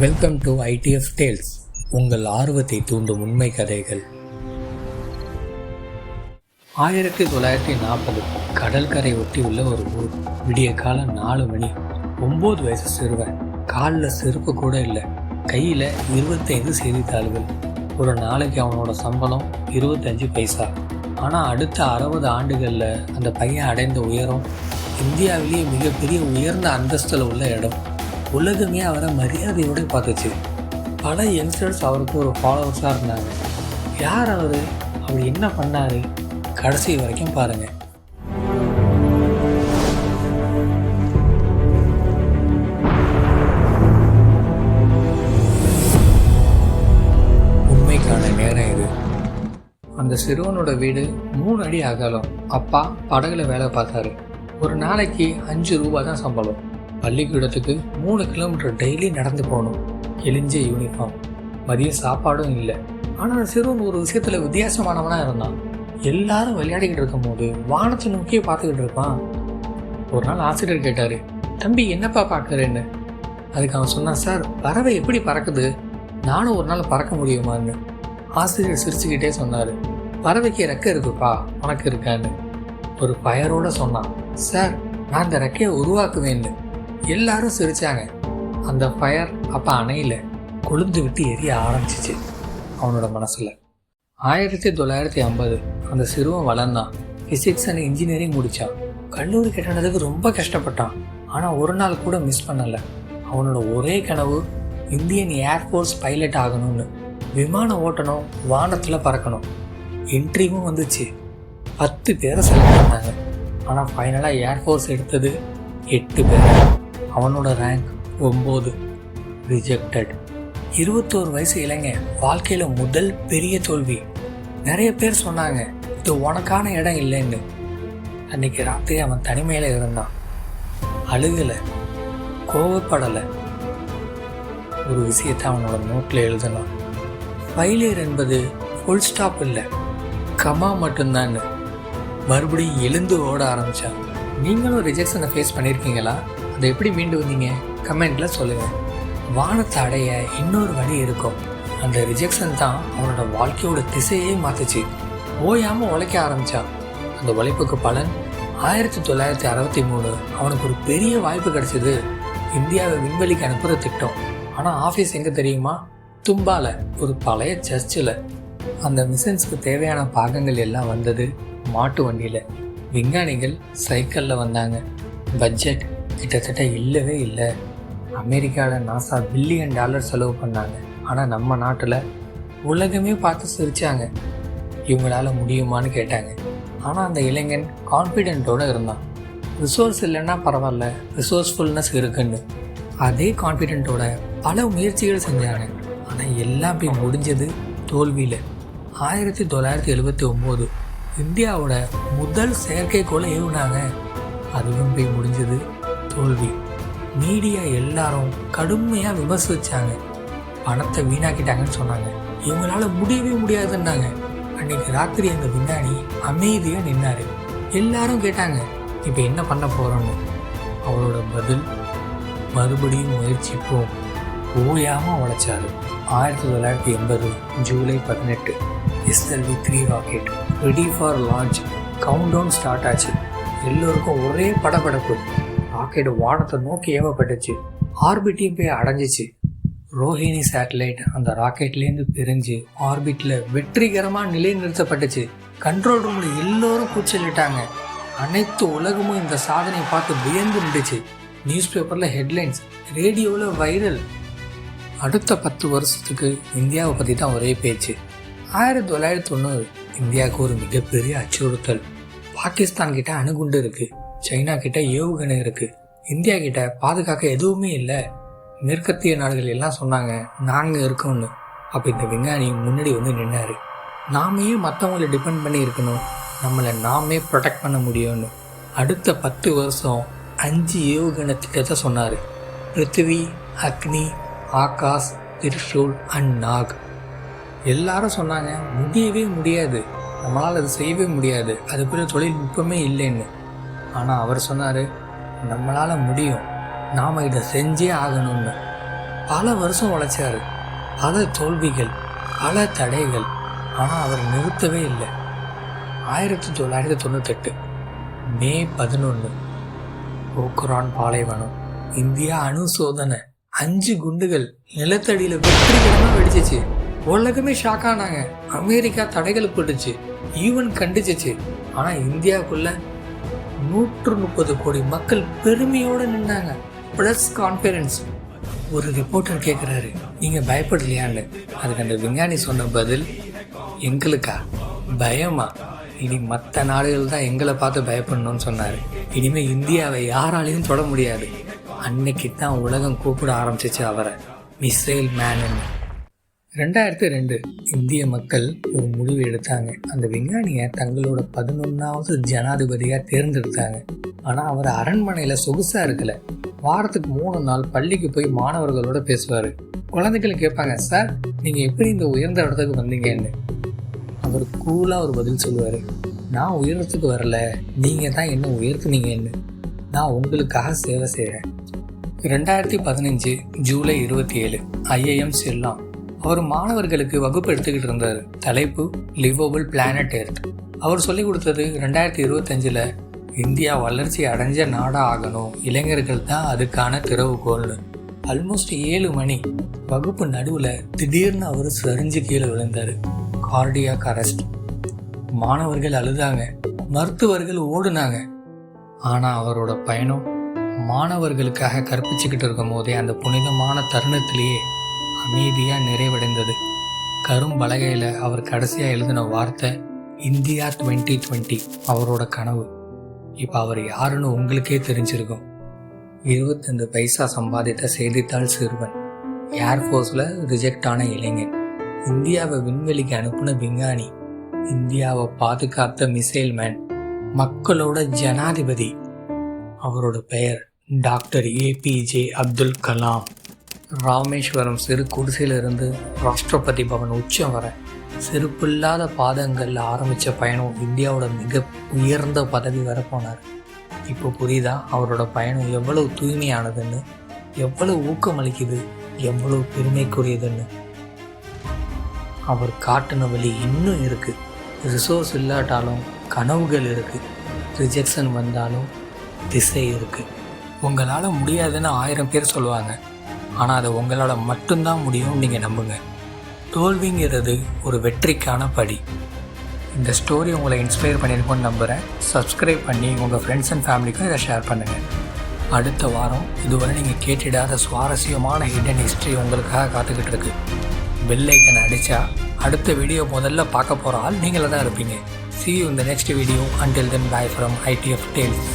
Welcome to ITF Tales, உங்கள் ஆர்வத்தை தூண்டும் உண்மை கதைகள். 1940 கடற்கரை ஒட்டி உள்ள ஒரு ஊர். விடிய காலம் 4 மணி. 9 வயசு சிறுவன். காலில் செருப்பு கூட இல்லை. கையில் 25 செய்தித்தாள்கள். ஒரு நாளைக்கு அவனோட சம்பளம் 25 பைசா. ஆனால் அடுத்த 60 ஆண்டுகளில் அந்த பையன் அடைந்த உயரம் இந்தியாவிலேயே மிகப்பெரிய உயர்ந்த அந்தஸ்தில் உள்ள இடம். உலகமே அவரை மரியாதையோடு பார்த்துச்சு. பல யங்ஸ்டர்ஸ் அவருக்கு ஒரு ஃபாலோவர்ஸாக இருந்தாங்க. யார் அவர் என்ன பண்ணார், கடைசி வரைக்கும் பாருங்கள். உண்மைக்கான நேரம் இது. அந்த சிறுவனோட வீடு 3 அடி அகலம். அப்பா படகுல வேலை பார்த்தாரு. ஒரு நாளைக்கு 5 ரூபா தான் சம்பளம். பள்ளிக்கூடத்துக்கு 3 கிலோமீட்டர் டெய்லி நடந்து போகணும். கிழிஞ்ச யூனிஃபார்ம். மதியம் சாப்பாடும் இல்லை. ஆனால் சிறுவன் ஒரு விஷயத்தில் வித்தியாசமானவனாக இருந்தான். எல்லாரும் விளையாடிக்கிட்டு இருக்கும் போது வானத்தை நோக்கியே பார்த்துக்கிட்டு இருப்பான். ஒரு நாள் ஆசிரியர் கேட்டார், தம்பி என்னப்பா பார்க்குறேன்னு. அதுக்கு அவன் சொன்னான், சார் பறவை எப்படி பறக்குது, நானும் ஒரு நாள் பறக்க முடியுமான்னு. ஆசிரியர் சிரிச்சுக்கிட்டே சொன்னார், பறவைக்கு ரெக்கை இருக்குப்பா, உனக்கு இருக்கான்னு. ஒரு பயரோடு சொன்னான், சார் நான் இந்த ரெக்கையை உருவாக்குவேன்னு. எல்லாரும் சிரிச்சாங்க. அந்த ஃபயர் அப்போ அணையில் கொழுந்து விட்டு எரிய ஆரம்பிச்சிச்சு அவனோட மனசில். 1950 அந்த சிறுவன் வளர்ந்தான். ஃபிசிக்ஸ் அண்ட் இன்ஜினியரிங் முடித்தான். கல்லூரி கட்டணத்துக்கு ரொம்ப கஷ்டப்பட்டான். ஆனால் ஒரு நாள் கூட மிஸ் பண்ணலை. அவனோட ஒரே கனவு இந்தியன் ஏர்ஃபோர்ஸ் பைலட் ஆகணும்னு. விமானம் ஓட்டணும், வானத்தில் பறக்கணும். இன்டர்வியூவும் வந்துச்சு. 10 பேரை செலக்ட் பண்ணாங்க. ஆனால் ஃபைனலாக ஏர்ஃபோர்ஸ் எடுத்தது 8 பேர். அவனோட ரேங்க் 9. ரிஜெக்டட். 21 வயசு இளைஞன். வாழ்க்கையில் முதல் பெரிய தோல்வி. நிறைய பேர் சொன்னாங்க, இது உனக்கான இடம் இல்லைன்னு. அன்னைக்கு ராத்திரி அவன் தனிமையில் இருந்தான். அழுகலை, கோவப்படலை. ஒரு விஷயத்தை அவனோட நோட்டில் எழுதலாம். ஃபெயிலியர் என்பது ஃபுல் ஸ்டாப் இல்லை, கமா மட்டும்தான்னு. மறுபடியும் எழுந்து ஓட ஆரம்பித்தான். நீங்களும் ரிஜெக்ஷனை ஃபேஸ் பண்ணியிருக்கீங்களா? அதை எப்படி மீண்டு வந்தீங்க? கமெண்ட்டில் சொல்லுங்கள். வானத்தை அடைய இன்னொரு வழி இருக்கும். அந்த ரிஜெக்ஷன் தான் அவனோட வாழ்க்கையோட திசையே மாற்றுச்சு. ஓயாமல் உழைக்க ஆரம்பித்தான். அந்த உழைப்புக்கு பலன் 1963 அவனுக்கு ஒரு பெரிய வாய்ப்பு கிடைச்சிது. இந்தியாவை விண்வெளிக்கு அனுப்புகிற திட்டம். ஆனால் ஆஃபீஸ் எங்கே தெரியுமா? தும்பால, ஒரு பழைய சர்ச்சில். அந்த மிஷன்ஸுக்கு தேவையான பாகங்கள் எல்லாம் வந்தது மாட்டு வண்டியில். விஞ்ஞானிகள் சைக்கிளில் வந்தாங்க. பட்ஜெட் கிட்டத்தட்ட இல்லவே இல்லை. அமெரிக்காவில் நாசா $1 பில்லியன் செலவு பண்ணாங்க. ஆனால் நம்ம நாட்டில் உலகமே பார்த்து சிரித்தாங்க. இவங்களால முடியுமான்னு கேட்டாங்க. ஆனால் அந்த இளைஞன் கான்ஃபிடென்ட்டோடு இருந்தான். ரிசோர்ஸ் இல்லைன்னா பரவாயில்ல, ரிசோர்ஸ்ஃபுல்னஸ் இருக்குன்னு. அதே கான்ஃபிடென்ட்டோட பல முயற்சிகள் செஞ்சாங்க. ஆனால் எல்லாம் போய் முடிஞ்சது தோல்வியில். 1979 இந்தியாவோட முதல் செயற்கைக்கோளை ஏவுனாங்க. அதுவும் போய் முடிஞ்சது தோல்வி. மீடியா எல்லாரும் கடுமையாக விமர்சிச்சாங்க. பணத்தை வீணாக்கிட்டாங்கன்னு சொன்னாங்க. இவங்களால முடியவே முடியாதுன்னாங்க. அன்னைக்கு ராத்திரி அந்த விஞ்ஞானி அமைதியாக நின்னார். எல்லாரும் கேட்டாங்க, இப்போ என்ன பண்ண போகிறோன்னு. அவரோட பதில், மறுபடியும் முயற்சிப்போம். ஓயாமல் உழைச்சாரு. 1980 July 18 SLV-3 rocket ready for launch. Countdown start ஆச்சு. எல்லோருக்கும் ஒரே படபடப்பு. ராக்கெட் வானத்தை நோக்கி ஏவப்பட்டுச்சு. ஆர்பிட்டையும் போய் அடைஞ்சிச்சு. ரோஹிணி சேட்டலைட் அந்த ராக்கெட்லேருந்து பிரிஞ்சு ஆர்பிட்டில் வெற்றிகரமாக நிலைநிறுத்தப்பட்டுச்சு. கண்ட்ரோல் ரூமில் எல்லோரும் கூச்சலிட்டாங்க. அனைத்து உலகமும் இந்த சாதனையை பார்த்து வியந்து நின்றுச்சு. நியூஸ் பேப்பரில் ஹெட்லைன்ஸ், ரேடியோவில் வைரல். அடுத்த 10 வருஷத்துக்கு இந்தியாவை பற்றி தான் ஒரே பேச்சு. 1990 இந்தியாவுக்கு ஒரு மிகப்பெரிய அச்சுறுத்தல். பாகிஸ்தான் கிட்ட அணுகுண்டு இருக்கு, சைனா கிட்ட ஏவுகணை இருக்கு, இந்தியா கிட்ட பாதுகாக்க எதுவுமே இல்லை. மேற்கத்திய நாடுகள் எல்லாம் சொன்னாங்க நாங்கள் இருக்கோம்னு. அப்போ இந்த விஞ்ஞானி முன்னாடி வந்து நின்னாரு. நாமே மற்றவங்களை டிபெண்ட் பண்ணி இருக்கணும், நம்மளை நாமே ப்ரொடெக்ட் பண்ண முடியும்னு. அடுத்த 10 வருஷம் 5 ஏவுகணை திட்டத்தை சொன்னார். பிருத்திவி, அக்னி, ஆகாஷ், திரிஷூல் அண்ட் நாக். எல்லாரும் சொன்னாங்க முடியவே முடியாது, நம்மளால் அது செய்யவே முடியாது, அது பெரிய தொழில்நுட்பமே இல்லைன்னு. ஆனால் அவர் சொன்னார், நம்மளால் முடியும், நாம் இதை செஞ்சே ஆகணும்னு. பல வருஷம் உழைச்சாரு. பல தோல்விகள், பல தடைகள். ஆனால் அவர் நிறுத்தவே இல்லை. 1998 மே 11 போக்ரான் பாலைவனம். இந்தியா அணு சோதனை. 5 குண்டுகள் நிலத்தடியில் வெற்றிகரமாக வெடிச்சிச்சு. உலகமே ஷாக் ஆனாங்க. அமெரிக்கா தடைகள் போட்டுச்சு, ஈவன் கண்டிச்சிச்சு. ஆனால் இந்தியாவுக்குள்ள 130 கோடி மக்கள் பெருமையோடு நின்னாங்க. Press conference. ஒரு ரிப்போர்ட்டர் கேட்குறாரு, நீங்கள் பயப்படலையான்னு. அதுக்கு அந்த விஞ்ஞானி சொன்ன பதில், எங்களுக்கா பயமா? இனி மற்ற நாடுகள் தான் எங்களை பார்த்து பயப்படணும்னு சொன்னார். இனிமேல் இந்தியாவை யாராலையும் தொட முடியாது. அன்னைக்கு தான் உலகம் கூப்பிட ஆரம்பிச்சிச்சு அவரை மிசைல் மேனுன்னு. 2002 இந்திய மக்கள் ஒரு முடிவு எடுத்தாங்க. அந்த விஞ்ஞானியை தங்களோட 11வது ஜனாதிபதியாக தேர்ந்தெடுத்தாங்க. ஆனால் அவர் அரண்மனையில் சொகுசாக இருக்கலை. வாரத்துக்கு 3 நாள் பள்ளிக்கு போய் மாணவர்களோட பேசுவார். குழந்தைகள் கேட்பாங்க, சார் நீங்கள் எப்படி இந்த உயர்ந்த இடத்துக்கு வந்தீங்கன்னு. அவர் கூலாக ஒரு பதில் சொல்லுவார், நான் உயரத்துக்கு வரல, நீங்கள் தான் என்ன உயர்த்துனீங்கன்னு. நான் உங்களுக்காக சேவை செய்கிறேன். 2015 ஜூலை 27 IIM ஷில்லாங். அவர் மாணவர்களுக்கு வகுப்பு எடுத்துக்கிட்டு இருந்தார். தலைப்பு லிவபிள் பிளானட் எர்த். அவர் சொல்லிக் கொடுத்தது 2025 இந்தியா வளர்ச்சி அடைஞ்ச நாடாக ஆகணும், இளைஞர்கள் தான் அதுக்கான திறவுகோல்னு. ஆல்மோஸ்ட் 7 மணி. வகுப்பு நடுவில் திடீர்னு அவர் சரிஞ்சு கீழே விழுந்தார். Cardiac arrest. மாணவர்கள் அழுதாங்க, மருத்துவர்கள் ஓடுனாங்க. ஆனால் அவரோட பயணம் மாணவர்களுக்காக கற்பிச்சுக்கிட்டு இருக்கும் போதே அந்த புனிதமான தருணத்திலேயே அமைதியாக நிறைவடைந்தது. கரும்பலகையில் அவர் கடைசியாக எழுதின வார்த்தை இந்தியா 2020. அவரோட கனவு. இப்போ அவர் யாருன்னு உங்களுக்கே தெரிஞ்சிருக்கும். 25 பைசா சம்பாதித்த செய்தித்தாள் சிறுவன், ஏர்ஃபோர்ஸில் ரிஜெக்ட் ஆன இளைஞன், இந்தியாவை விண்வெளிக்கு அனுப்பின விஞ்ஞானி, இந்தியாவை பாதுகாத்த மிசைல் மேன், மக்களோட ஜனாதிபதி. அவரோட பெயர் டாக்டர் APJ அப்துல் கலாம். ராமேஸ்வரம் சிறு குடிசையிலிருந்து ராஷ்டிரபதி பவன் உச்சம் வர செருப்பில்லாத பாதங்களில் ஆரம்பித்த பயணம் இந்தியாவோட மிக உயர்ந்த பதவி வர போனார். இப்போ புரியுதா அவரோட பயணம் எவ்வளவு தூய்மையானதுன்னு, எவ்வளவு ஊக்கமளிக்குது, எவ்வளவு பெருமைக்குரியதுன்னு. அவர் காட்டின வழி இன்னும் இருக்குது. ரிசோர்ஸ் இல்லாட்டாலும் கனவுகள் இருக்குது. ரிஜெக்ஷன் வந்தாலும் திசை இருக்குது. உங்களால் முடியாதுன்னு 1000 பேர் சொல்லுவாங்க. ஆனால் அதை உங்களால் மட்டும்தான் முடியும் நீங்கள் நம்புங்க. தோல்விங்கிறது ஒரு வெற்றிக்கான படி. இந்த ஸ்டோரி உங்களை இன்ஸ்பயர் பண்ணியிருக்கோன்னு நம்புகிறேன். சப்ஸ்கிரைப் பண்ணி உங்கள் ஃப்ரெண்ட்ஸ் அண்ட் ஃபேமிலிக்கும் இதை ஷேர் பண்ணுங்கள். அடுத்த வாரம் இதுவரை நீங்கள் கேட்டிடாத சுவாரஸ்யமான ஹிடன் ஹிஸ்ட்ரி உங்களுக்காக காத்துக்கிட்டு இருக்கு. பெல் ஐக்கனை அடித்தா அடுத்த வீடியோ முதல்ல பார்க்க போகிற ஆள் நீங்களே தான் இருப்பீங்க. See you in the next video. Until then, bye from ITF Tales.